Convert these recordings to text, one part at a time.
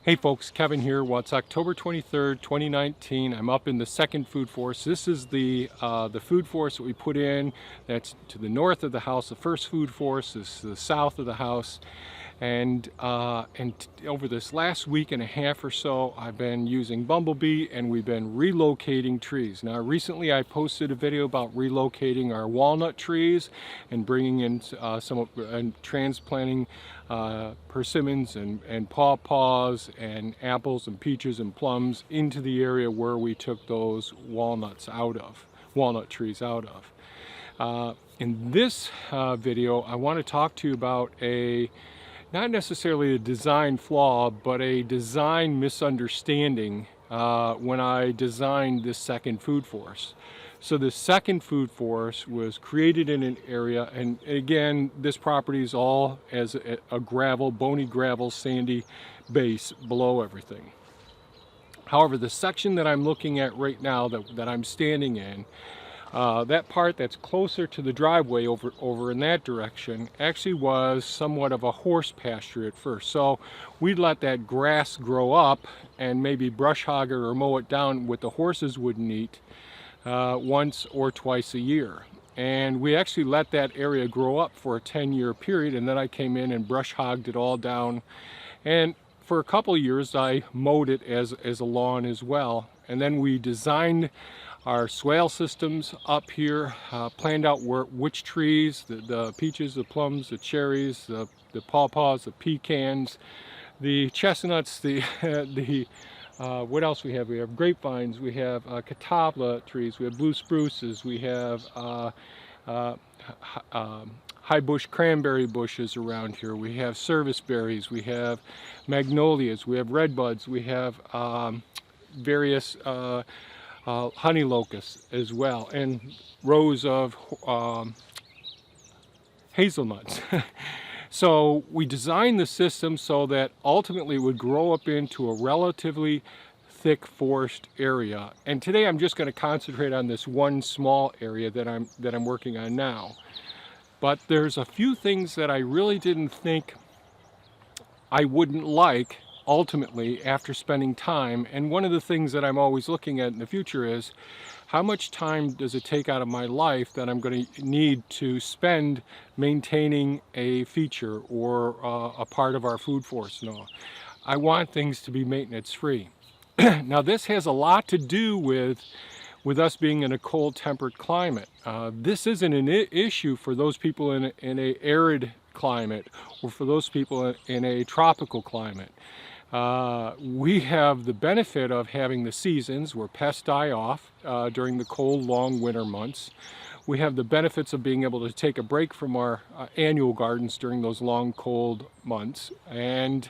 Hey folks, Kevin here. Well, it's October 23rd, 2019. I'm up in the second food forest. This is the food forest that we put in. That's to the north of the house. The first food forest is to the south of the house. And over this last week and a half or so, I've been using Bumblebee and we've been relocating trees. Now, recently I posted a video about relocating our walnut trees and bringing in transplanting persimmons and pawpaws and apples and peaches and plums into the area where we took those walnut trees out of. In this video, I want to talk to you about not necessarily a design flaw, but a design misunderstanding when I designed this second food forest. So the second food forest was created in an area, and again, this property is all as a bony gravel, sandy base below everything. However, the section that I'm looking at right now, that I'm standing in, that part that's closer to the driveway over in that direction actually was somewhat of a horse pasture at first. So we'd let that grass grow up and maybe brush hog it or mow it down what the horses wouldn't eat once or twice a year. And we actually let that area grow up for a 10-year period, and then I came in and brush hogged it all down. And for a couple of years I mowed it as a lawn as well. And then we designed our swale systems up here, planned out which trees, the peaches, the plums, the cherries, the pawpaws, the pecans, the chestnuts, what else we have? We have grapevines, we have catawba trees, we have blue spruces, we have high bush cranberry bushes around here, we have service berries, we have magnolias, we have redbuds, we have various honey locusts as well, and rows of hazelnuts. So we designed the system so that ultimately it would grow up into a relatively thick forest area. And today I'm just going to concentrate on this one small area that I'm working on now. But there's a few things that I really didn't think I wouldn't like ultimately after spending time. And one of the things that I'm always looking at in the future is how much time does it take out of my life that I'm going to need to spend maintaining a feature or a part of our food forest. No, I want things to be maintenance free. Now this has a lot to do with us being in a cold temperate climate. This isn't an issue for those people in an arid climate or for those people in a tropical climate. We have the benefit of having the seasons where pests die off during the cold, long winter months. We have the benefits of being able to take a break from our annual gardens during those long, cold months. And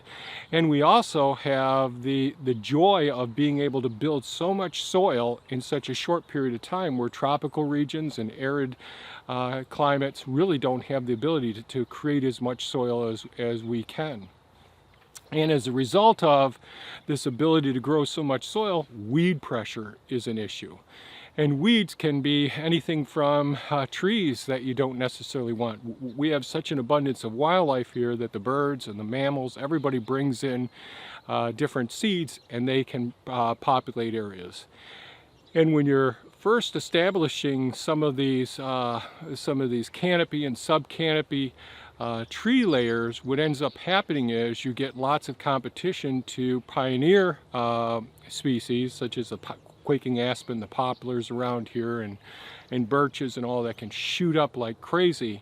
we also have the joy of being able to build so much soil in such a short period of time, where tropical regions and arid climates really don't have the ability to create as much soil as we can. And as a result of this ability to grow so much soil, weed pressure is an issue. And weeds can be anything from trees that you don't necessarily want. We have such an abundance of wildlife here that the birds and the mammals, everybody brings in different seeds, and they can populate areas. And when you're first establishing some of these canopy and subcanopy tree layers, what ends up happening is you get lots of competition to pioneer species such as the quaking aspen, the poplars around here, and birches and all that can shoot up like crazy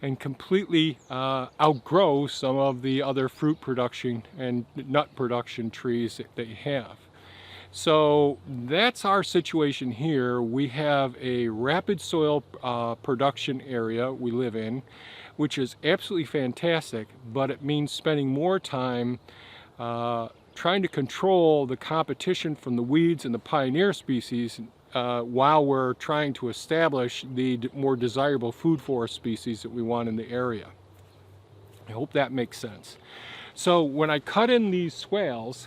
and completely outgrow some of the other fruit production and nut production trees that you have. So that's our situation here. We have a rapid soil production area we live in, which is absolutely fantastic, but it means spending more time trying to control the competition from the weeds and the pioneer species while we're trying to establish the more desirable food forest species that we want in the area. I hope that makes sense. So when I cut in these swales,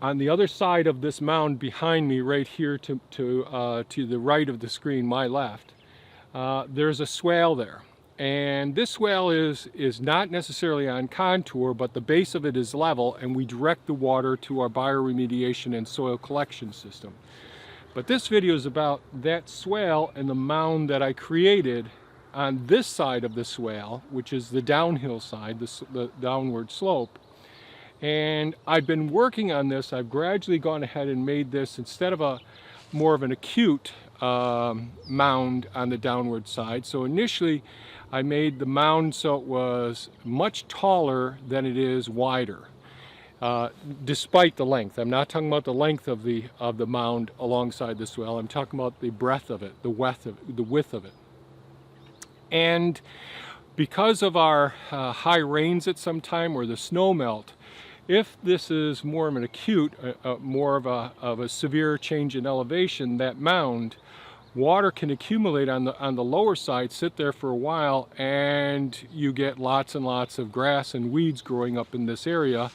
on the other side of this mound behind me, right here to the right of the screen, my left, there's a swale there. And this swale is not necessarily on contour, but the base of it is level, and we direct the water to our bioremediation and soil collection system. But this video is about that swale and the mound that I created on this side of the swale, which is the downhill side, the downward slope. And I've been working on this. I've gradually gone ahead and made this, instead of more of an acute mound on the downward side. So initially I made the mound so it was much taller than it is wider, despite the length. I'm not talking about the length of the mound alongside the swale. I'm talking about the breadth of it, the width of it. And because of our high rains at some time, or the snow melt, if this is more of an acute, more of a severe change in elevation, that mound, water can accumulate on the lower side, sit there for a while, and you get lots and lots of grass and weeds growing up in this area,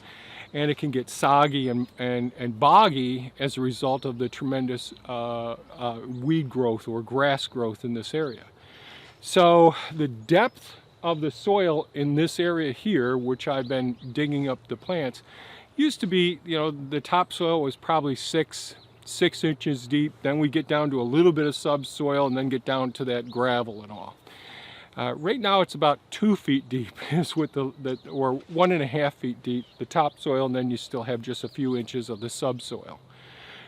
and it can get soggy and boggy as a result of the tremendous weed growth or grass growth in this area. So the depth of the soil in this area here, which I've been digging up the plants, used to be, you know, the topsoil was probably 6 inches deep. Then we get down to a little bit of subsoil, and then get down to that gravel and all. Right now it's about 2 feet deep, is with or 1.5 feet deep, the topsoil, and then you still have just a few inches of the subsoil.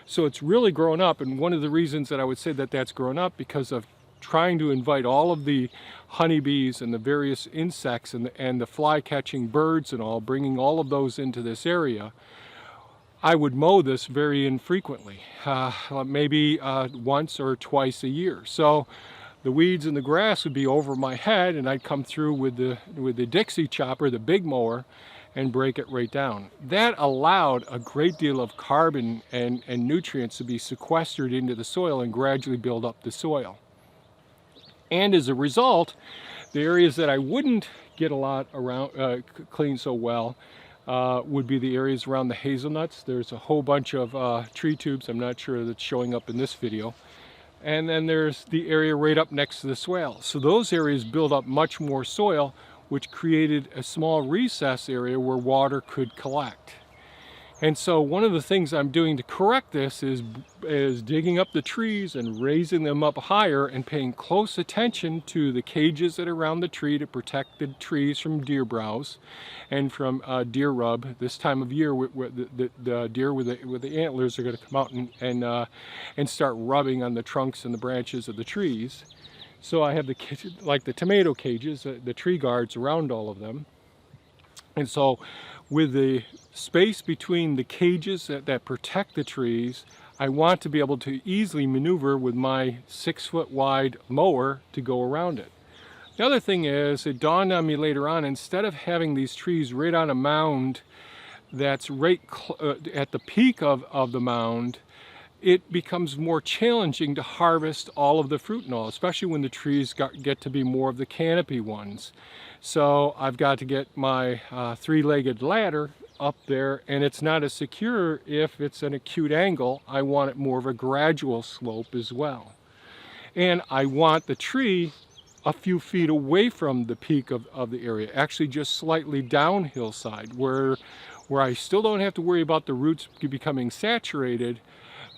So it's really grown up, and one of the reasons that I would say that that's grown up, because of trying to invite all of the honeybees and the various insects and the fly-catching birds and all, bringing all of those into this area, I would mow this very infrequently, maybe once or twice a year. So the weeds and the grass would be over my head, and I'd come through with the Dixie chopper, the big mower, and break it right down. That allowed a great deal of carbon and nutrients to be sequestered into the soil and gradually build up the soil. And as a result, the areas that I wouldn't get a lot around clean so well would be the areas around the hazelnuts. There's a whole bunch of tree tubes. I'm not sure that's showing up in this video. And then there's the area right up next to the swale. So those areas build up much more soil, which created a small recess area where water could collect. And so one of the things I'm doing to correct this is digging up the trees and raising them up higher, and paying close attention to the cages that are around the tree to protect the trees from deer browse and from deer rub. This time of year, the deer with the antlers are going to come out and start rubbing on the trunks and the branches of the trees. So I have like the tomato cages, the tree guards around all of them. And so with the space between the cages that protect the trees, I want to be able to easily maneuver with my 6-foot wide mower to go around it. The other thing is, it dawned on me later on, instead of having these trees right on a mound that's right at the peak of the mound, it becomes more challenging to harvest all of the fruit and all, especially when the trees get to be more of the canopy ones. So I've got to get my 3-legged ladder up there, and it's not as secure if it's an acute angle. I want it more of a gradual slope as well. And I want the tree a few feet away from the peak of the area, actually just slightly downhill side, where I still don't have to worry about the roots becoming saturated,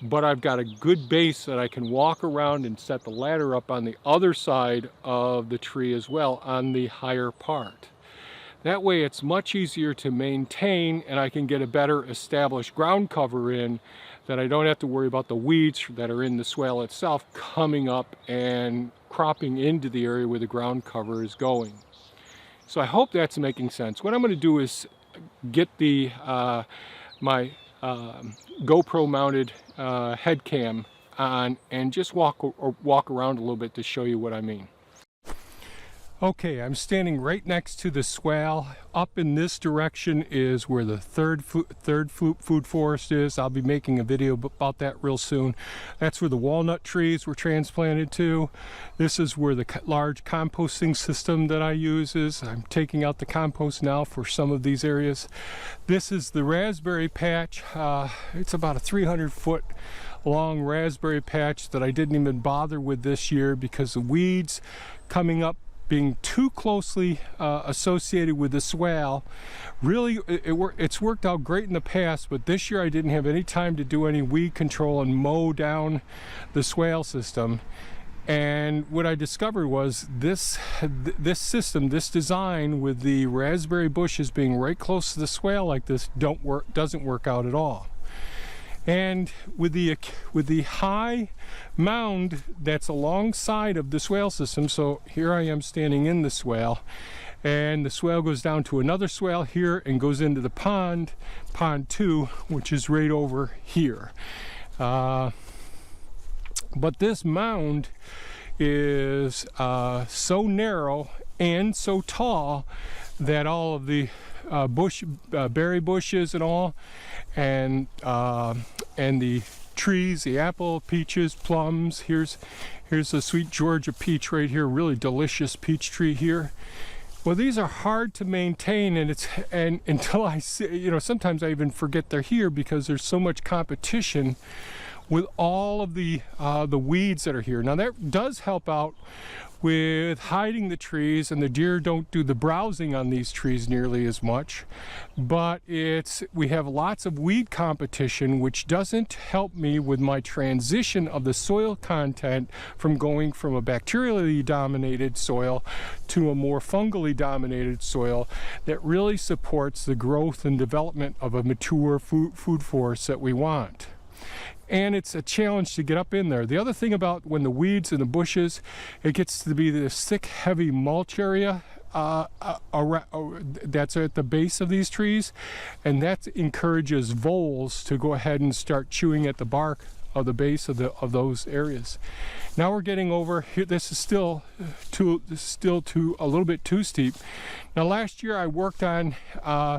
but I've got a good base that I can walk around and set the ladder up on the other side of the tree as well, on the higher part. That way it's much easier to maintain, and I can get a better established ground cover in, that I don't have to worry about the weeds that are in the swale itself coming up and cropping into the area where the ground cover is going. So I hope that's making sense. What I'm going to do is get the my GoPro mounted head cam on and just walk around a little bit to show you what I mean. Okay, I'm standing right next to the swale. Up in this direction is where the third food forest is. I'll be making a video about that real soon. That's where the walnut trees were transplanted to. This is where the large composting system that I use is. I'm taking out the compost now for some of these areas. This is the raspberry patch. It's about a 300-foot long raspberry patch that I didn't even bother with this year because the weeds coming up being too closely associated with the swale. Really, it's worked out great in the past, but this year I didn't have any time to do any weed control and mow down the swale system. And what I discovered was this system, this design with the raspberry bushes being right close to the swale like this doesn't work out at all. And with the high mound that's alongside of the swale system, so here I am standing in the swale, and the swale goes down to another swale here and goes into the pond 2, which is right over here. But this mound is so narrow and so tall that all of the berry bushes and all, and the trees, the apple, peaches, plums. Here's a sweet Georgia peach right here, really delicious peach tree here. Well, these are hard to maintain, and until I see, you know, sometimes I even forget they're here because there's so much competition with all of the weeds that are here. Now that does help out with hiding the trees, and the deer don't do the browsing on these trees nearly as much, but we have lots of weed competition, which doesn't help me with my transition of the soil content from going from a bacterially dominated soil to a more fungally dominated soil that really supports the growth and development of a mature food forest that we want. And it's a challenge to get up in there. The other thing about when the weeds and the bushes, it gets to be this thick, heavy mulch area that's at the base of these trees, and that encourages voles to go ahead and start chewing at the bark of the base of those areas. Now we're getting over here. This is still a little bit too steep. Now last year I worked on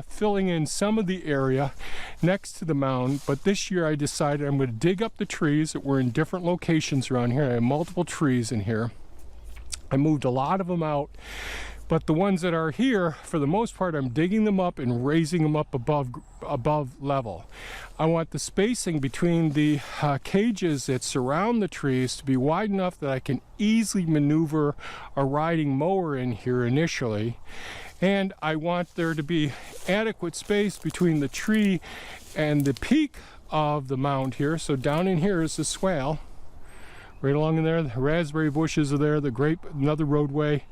filling in some of the area next to the mound, but this year I decided I'm going to dig up the trees that were in different locations around here. I have multiple trees in here. I moved a lot of them out, but the ones that are here, for the most part, I'm digging them up and raising them up above level. I want the spacing between the cages that surround the trees to be wide enough that I can easily maneuver a riding mower in here initially. And I want there to be adequate space between the tree and the peak of the mound here. So down in here is the swale. Right along in there, the raspberry bushes are there, another roadway,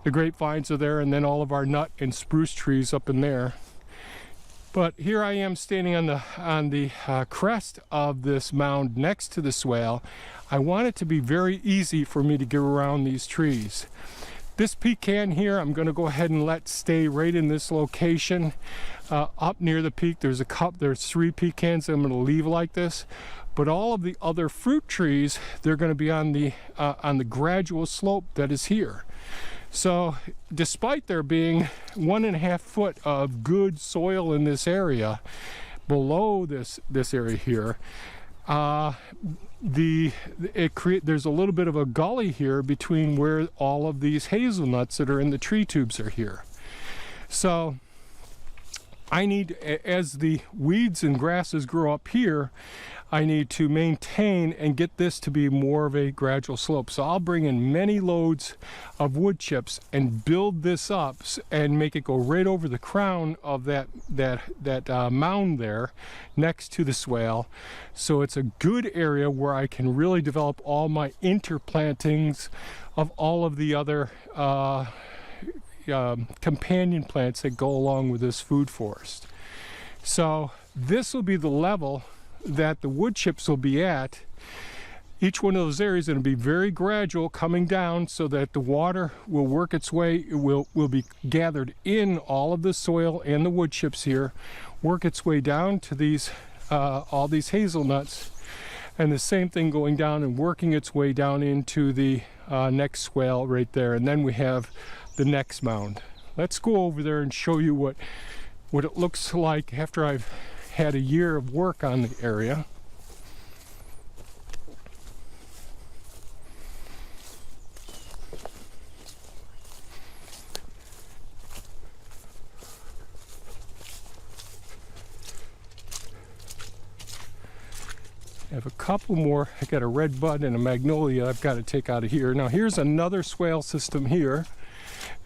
the grapevines are there, and then all of our nut and spruce trees up in there. But here I am standing on the crest of this mound next to the swale. I want it to be very easy for me to get around these trees. This pecan here, I'm going to go ahead and let stay right in this location up near the peak. There's 3 pecans that I'm going to leave like this. But all of the other fruit trees, they're going to be on the gradual slope that is here. So despite there being 1.5 foot of good soil in this area, below this area here, there's a little bit of a gully here between where all of these hazelnuts that are in the tree tubes are here. So I need, as the weeds and grasses grow up here, I need to maintain and get this to be more of a gradual slope. So I'll bring in many loads of wood chips and build this up and make it go right over the crown of that mound there next to the swale. So it's a good area where I can really develop all my interplantings of all of the other companion plants that go along with this food forest. So this will be the level that the wood chips will be at. Each one of those areas is going to be very gradual coming down so that the water will work its way, it will be gathered in all of the soil and the wood chips here, work its way down to these all these hazelnuts, and the same thing going down and working its way down into the next swale right there, and then we have the next mound. Let's go over there and show you what it looks like after I've had a year of work on the area. I have a couple more. I got a red bud and a magnolia I've got to take out of here. Now here's another swale system here.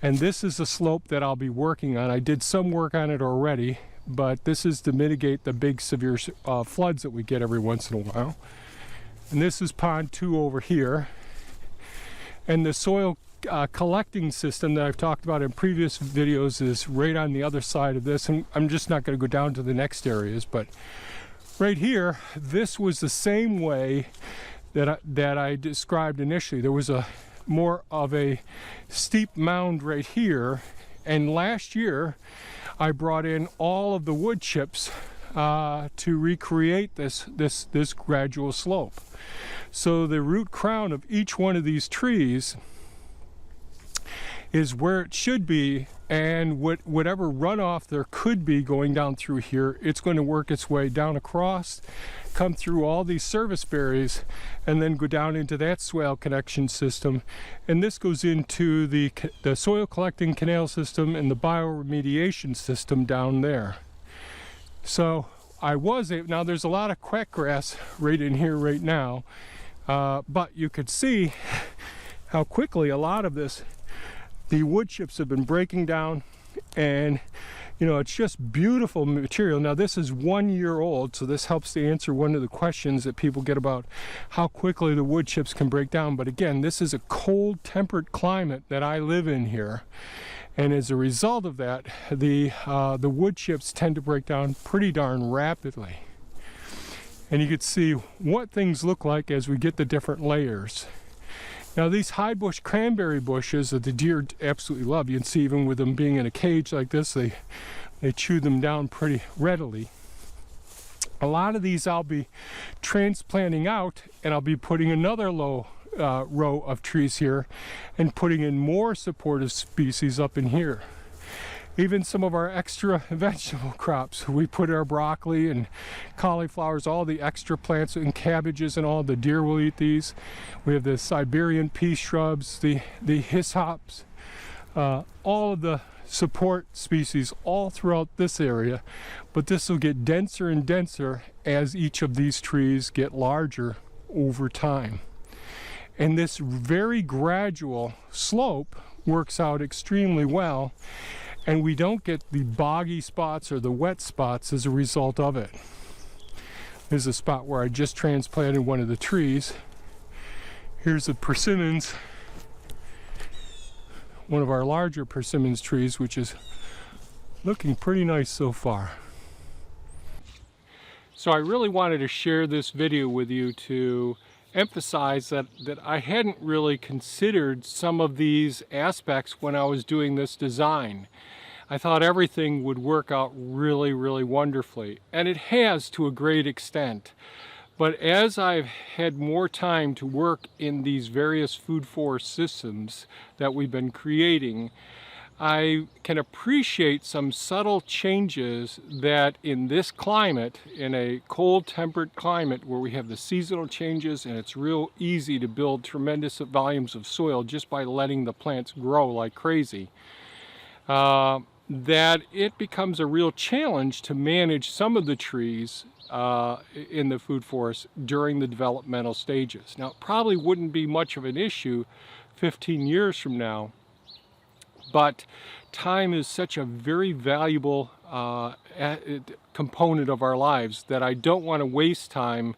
And this is the slope that I'll be working on. I did some work on it already, but this is to mitigate the big severe floods that we get every once in a while. And this is pond 2 over here. And the soil collecting system that I've talked about in previous videos is right on the other side of this. And I'm just not going to go down to the next areas, but right here, this was the same way that I described initially. There was a more of a steep mound right here, and last year I brought in all of the wood chips to recreate this gradual slope. So the root crown of each one of these trees is where it should be, and whatever runoff there could be going down through here, it's going to work its way down across, come through all these service berries, and then go down into that swale connection system. And this goes into the soil collecting canal system and the bioremediation system down there. So now there's a lot of quackgrass right in here right now, but you could see how quickly a lot of the wood chips have been breaking down, and you know, it's just beautiful material. Now this is 1 year old, so this helps to answer one of the questions that people get about how quickly the wood chips can break down. But again, this is a cold temperate climate that I live in here, and as a result of that, the wood chips tend to break down pretty darn rapidly. And you can see what things look like as we get the different layers. Now these high bush cranberry bushes that the deer absolutely love, you can see even with them being in a cage like this, they chew them down pretty readily. A lot of these I'll be transplanting out, and I'll be putting another row of trees here and putting in more supportive species up in here. Even some of our extra vegetable crops, we put our broccoli and cauliflowers, all the extra plants and cabbages and all, the deer will eat these. We have the Siberian pea shrubs, the hyssops, all of the support species all throughout this area. But this will get denser and denser as each of these trees get larger over time. And this very gradual slope works out extremely well, and we don't get the boggy spots or the wet spots as a result of it. There's a spot where I just transplanted one of the trees. Here's a persimmons, one of our larger persimmons trees, which is looking pretty nice so far. So I really wanted to share this video with you to emphasize that I hadn't really considered some of these aspects when I was doing this design. I thought everything would work out really, really wonderfully, and it has to a great extent. But as I've had more time to work in these various food forest systems that we've been creating, I can appreciate some subtle changes that in this climate, in a cold temperate climate where we have the seasonal changes and it's real easy to build tremendous volumes of soil just by letting the plants grow like crazy, that it becomes a real challenge to manage some of the trees in the food forest during the developmental stages. Now, it probably wouldn't be much of an issue 15 years from now, but time is such a very valuable component of our lives that I don't want to waste time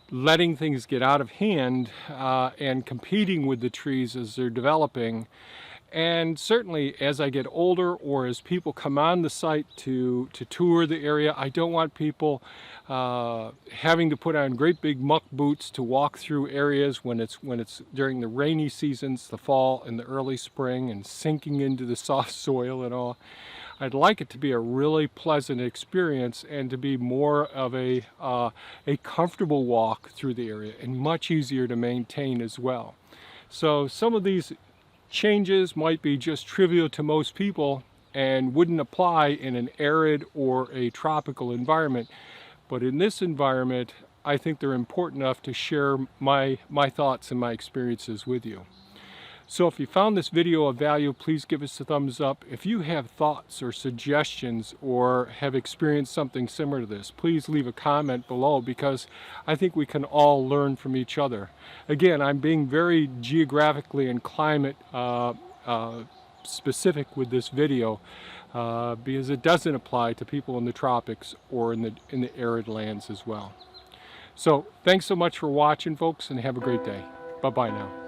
letting things get out of hand and competing with the trees as they're developing. And certainly as I get older, or as people come on the site to tour the area, I don't want people having to put on great big muck boots to walk through areas when it's during the rainy seasons, the fall and the early spring, and sinking into the soft soil and all. I'd like it to be a really pleasant experience and to be more of a comfortable walk through the area, and much easier to maintain as well. So some of these changes might be just trivial to most people and wouldn't apply in an arid or a tropical environment, but in this environment I think they're important enough to share my thoughts and my experiences with you. So if you found this video of value, please give us a thumbs up. If you have thoughts or suggestions or have experienced something similar to this, please leave a comment below, because I think we can all learn from each other. Again, I'm being very geographically and climate specific with this video because it doesn't apply to people in the tropics or in the arid lands as well. So thanks so much for watching, folks, and have a great day. Bye-bye now.